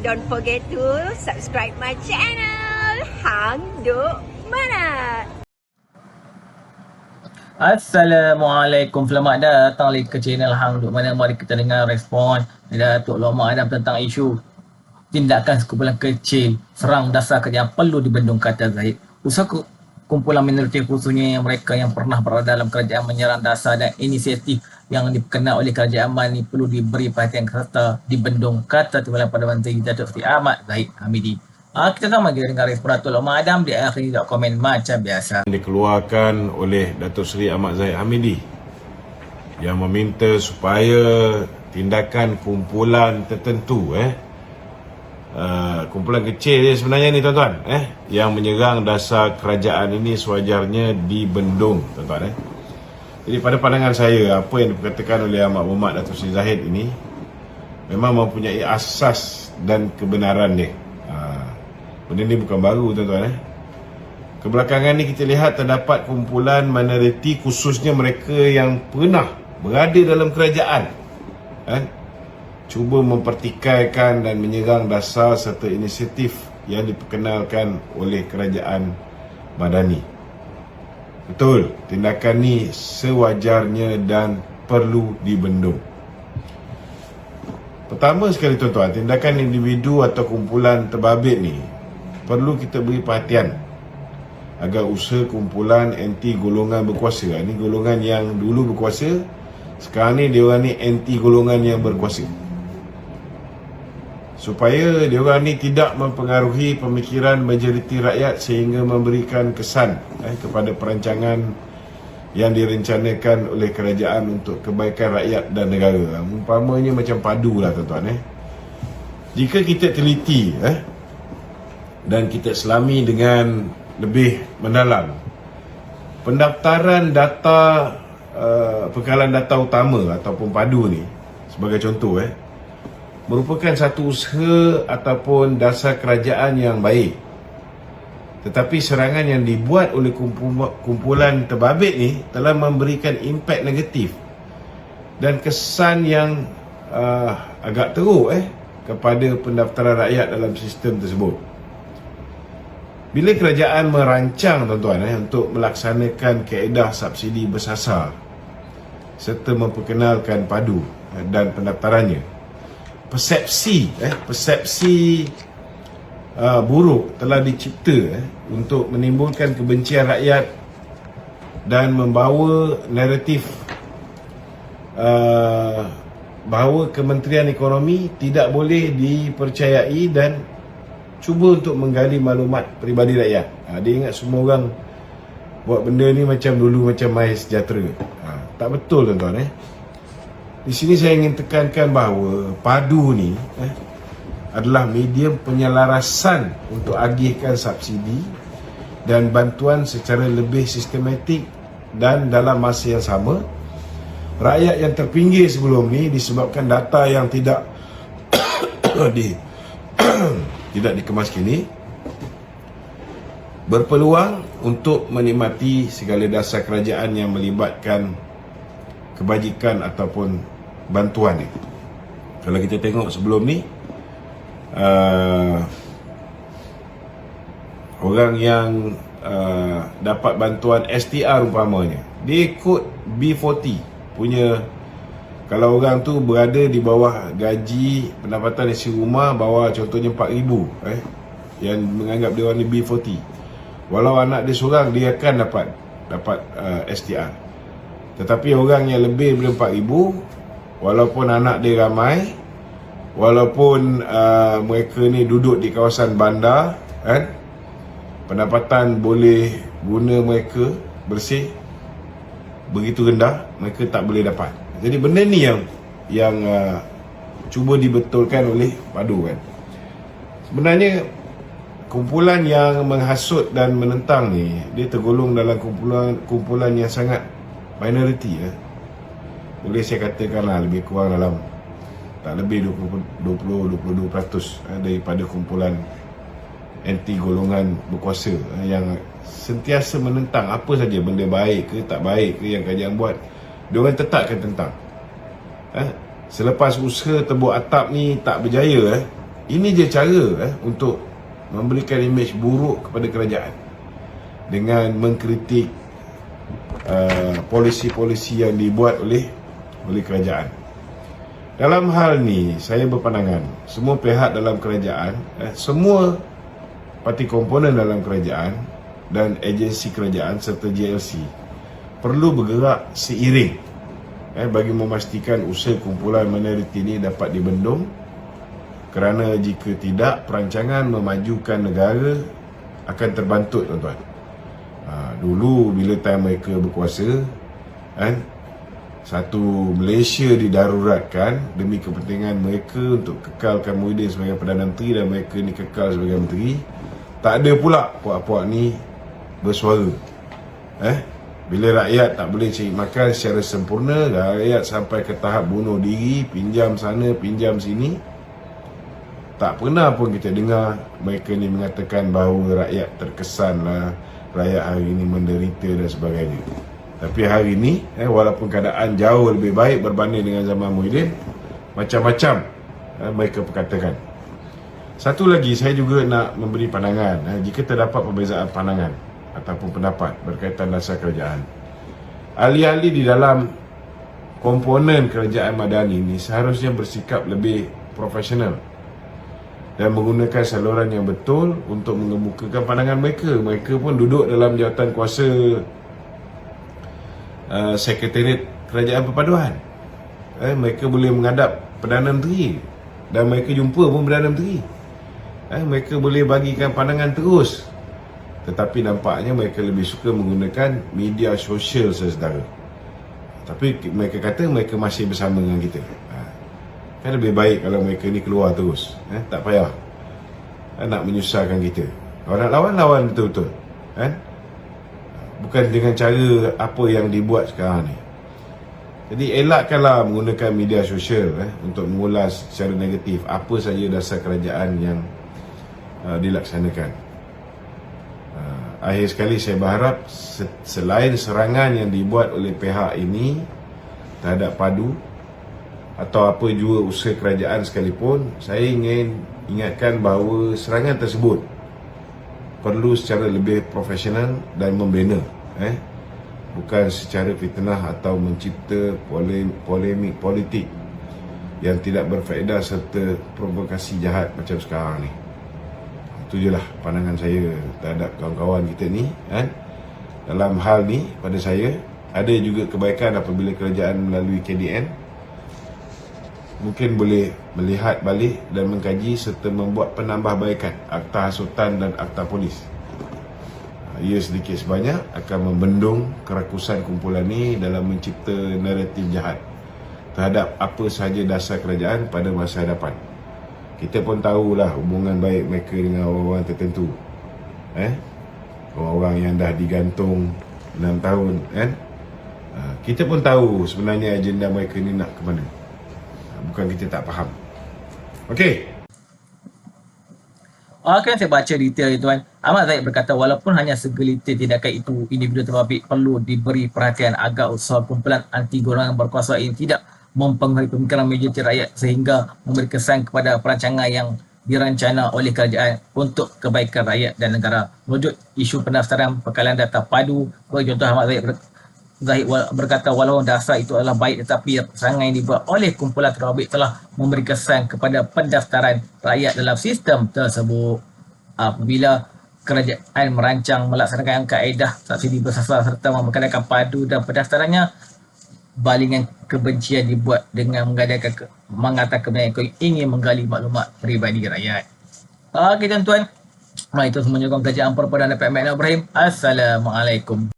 don't forget to subscribe my channel. Hang Duk Mana. Assalamualaikum, selamat datang lagi ke channel Hang Duk Mana. Mari kita dengar respon Datuk Lokman Adam tentang isu tindakan sekumpulan kecil serang dasar kerajaan perlu dibendung, kata Zahid. Usaha kumpulan minoriti khususnya mereka yang pernah berada dalam kerajaan menyerang dasar dan inisiatif yang dikenal oleh kerajaan ini perlu diberi perhatian serta dibendung, kata Timbalan Perdana Menteri Datuk Seri Ahmad Zahid Hamidi. Kita sama kita dengar respon Datuk Lokman Adam. Di akhir tidak komen macam biasa. Dikeluarkan oleh Datuk Seri Ahmad Zahid Hamidi yang meminta supaya tindakan kumpulan tertentu kumpulan kecil dia sebenarnya ni tuan-tuan yang menyerang dasar kerajaan ini sewajarnya dibendung, tuan-tuan. Jadi pada pandangan saya, apa yang diperkatakan oleh Ahmad Muhammad Datuk Seri Zahid ini memang mempunyai asas dan kebenaran dia. Benda ni bukan baru, tuan-tuan. Kebelakangan ni kita lihat terdapat kumpulan minoriti, khususnya mereka yang pernah berada dalam kerajaan, cuba mempertikaikan dan menyerang dasar serta inisiatif yang diperkenalkan oleh kerajaan Madani. Betul, tindakan ni sewajarnya dan perlu dibendung. Pertama sekali, tuan-tuan, tindakan individu atau kumpulan terbabit ni perlu kita beri perhatian agar usaha kumpulan anti golongan berkuasa, ni golongan yang dulu berkuasa, sekarang ni diorang ni anti golongan yang berkuasa, supaya diorang ni tidak mempengaruhi pemikiran majoriti rakyat sehingga memberikan kesan kepada perancangan yang direncanakan oleh kerajaan untuk kebaikan rakyat dan negara. Umpamanya macam padu lah, tuan-tuan. Jika kita teliti dan kita selami dengan lebih mendalam, pendaftaran data pengkalan data utama ataupun padu ni sebagai contoh merupakan satu usaha ataupun dasar kerajaan yang baik. Tetapi serangan yang dibuat oleh kumpulan terbabit ni telah memberikan impak negatif dan kesan yang agak teruk kepada pendaftaran rakyat dalam sistem tersebut. Bila kerajaan merancang, tuan-tuan, untuk melaksanakan kaedah subsidi bersasar serta memperkenalkan padu dan pendaftarannya, persepsi buruk telah dicipta untuk menimbulkan kebencian rakyat dan membawa naratif bahawa Kementerian Ekonomi tidak boleh dipercayai dan cuba untuk menggali maklumat peribadi rakyat. Dia ingat semua orang buat benda ni macam dulu, macam mai sejahtera. Tak betul, tuan-tuan. Di sini saya ingin tekankan bahawa padu ni adalah medium penyelarasan untuk agihkan subsidi dan bantuan secara lebih sistematik, dan dalam masa yang sama rakyat yang terpinggir sebelum ni disebabkan data yang tidak tidak dikemas kini berpeluang untuk menikmati segala dasar kerajaan yang melibatkan kebajikan ataupun bantuan ni. Kalau kita tengok sebelum ni, orang yang dapat bantuan STR umpamanya, dia ikut B40 punya. Kalau orang tu berada di bawah gaji pendapatan isi rumah bawah contohnya 4,000 yang menganggap dia orang ni B40, walau anak dia seorang, dia akan dapat STR. Tetapi orang yang lebih daripada 4,000, walaupun anak dia ramai, walaupun mereka ni duduk di kawasan bandar, pendapatan boleh guna mereka bersih begitu rendah, mereka tak boleh dapat. Jadi benda ni yang cuba dibetulkan oleh padu Sebenarnya kumpulan yang menghasut dan menentang ni, dia tergolong dalam kumpulan yang sangat minoriti. Boleh saya katakanlah lebih kurang dalam tak lebih 20-22% daripada kumpulan anti golongan berkuasa yang sentiasa menentang apa saja benda baik ke tak baik ke yang kerajaan buat, diorang tetapkan tentang. Selepas usaha tebuk atap ni tak berjaya, Ini je cara untuk memberikan imej buruk kepada kerajaan dengan mengkritik polisi-polisi yang dibuat oleh kerajaan. Dalam hal ni saya berpandangan semua pihak dalam kerajaan, semua parti komponen dalam kerajaan dan agensi kerajaan serta JLC perlu bergerak seiring bagi memastikan usaha kumpulan minoriti ini dapat dibendung, kerana jika tidak, perancangan memajukan negara akan terbantut, tuan-tuan. Dulu bila time mereka berkuasa, satu Malaysia didaruratkan demi kepentingan mereka untuk kekalkan Muhyiddin sebagai Perdana Menteri dan mereka ni kekal sebagai menteri. Tak ada pula puak-puak ni bersuara. Bila rakyat tak boleh cari makan secara sempurna, rakyat sampai ke tahap bunuh diri, pinjam sana, pinjam sini, tak pernah pun kita dengar mereka ni mengatakan bahawa rakyat terkesanlah, rakyat hari ini menderita dan sebagainya. Tapi hari ini, walaupun keadaan jauh lebih baik berbanding dengan zaman Muhyiddin, macam-macam mereka perkatakan. Satu lagi, saya juga nak memberi pandangan. Jika terdapat perbezaan pandangan ataupun pendapat berkaitan dasar kerajaan, ahli-ahli di dalam komponen kerajaan Madani ini seharusnya bersikap lebih profesional dan menggunakan saluran yang betul untuk mengemukakan pandangan mereka. Mereka pun duduk dalam jawatan kuasa Sekretariat Kerajaan Perpaduan. Mereka boleh menghadap Perdana Menteri dan mereka jumpa pun Perdana Menteri. Mereka boleh bagikan pandangan terus. Tetapi nampaknya mereka lebih suka menggunakan media sosial saudara. Tapi mereka kata mereka masih bersama dengan kita. Kan lebih baik kalau mereka ni keluar terus. Tak payah nak menyusahkan kita. Orang lawan betul-betul. Bukan dengan cara apa yang dibuat sekarang ni. Jadi elakkanlah menggunakan media sosial untuk mengulas secara negatif apa saja dasar kerajaan yang dilaksanakan. Akhir sekali saya berharap selain serangan yang dibuat oleh pihak ini terhadap PADU atau apa jua usaha kerajaan sekalipun, saya ingin ingatkan bahawa serangan tersebut perlu secara lebih profesional dan membina, bukan secara fitnah atau mencipta polemik politik yang tidak berfaedah serta provokasi jahat macam sekarang ni. Itu je lah pandangan saya terhadap kawan-kawan kita ni. Dalam hal ni, pada saya ada juga kebaikan apabila kerajaan melalui KDN mungkin boleh melihat balik dan mengkaji serta membuat penambahbaikan akta hasutan dan akta polis. Ia sedikit sebanyak akan membendung kerakusan kumpulan ni dalam mencipta naratif jahat terhadap apa sahaja dasar kerajaan pada masa hadapan. Kita pun tahulah hubungan baik mereka dengan orang-orang tertentu. Orang-orang yang dah digantung 6 tahun, kita pun tahu sebenarnya agenda mereka ni nak ke mana. Bukan kita tak faham. Okey. Saya baca detail itu kan. Ahmad Zahid berkata walaupun hanya segelintir tindakan itu, individu terbabit perlu diberi perhatian agar usaha kumpulan anti golongan berkuasa ini tidak mempengaruhi pemikiran majoriti rakyat sehingga memberi kesan kepada perancangan yang dirancana oleh kerajaan untuk kebaikan rakyat dan negara. Wujud isu pendaftaran pekalian data PADU, bagi contoh Ahmad Zahid berkata walau dasar itu adalah baik tetapi serangan yang dibuat oleh kumpulan terbabit telah memberi kesan kepada pendaftaran rakyat dalam sistem tersebut. Apabila kerajaan merancang melaksanakan kaedah subsidi bersasar serta memperkenalkan PADU dan pendaftarannya, balingan kebencian dibuat dengan mengatakan mereka ingin menggali maklumat peribadi rakyat. Okey tuan-tuan, itu semuanya kerajaan Perpaduan Datuk Ahmad Ibrahim. Assalamualaikum.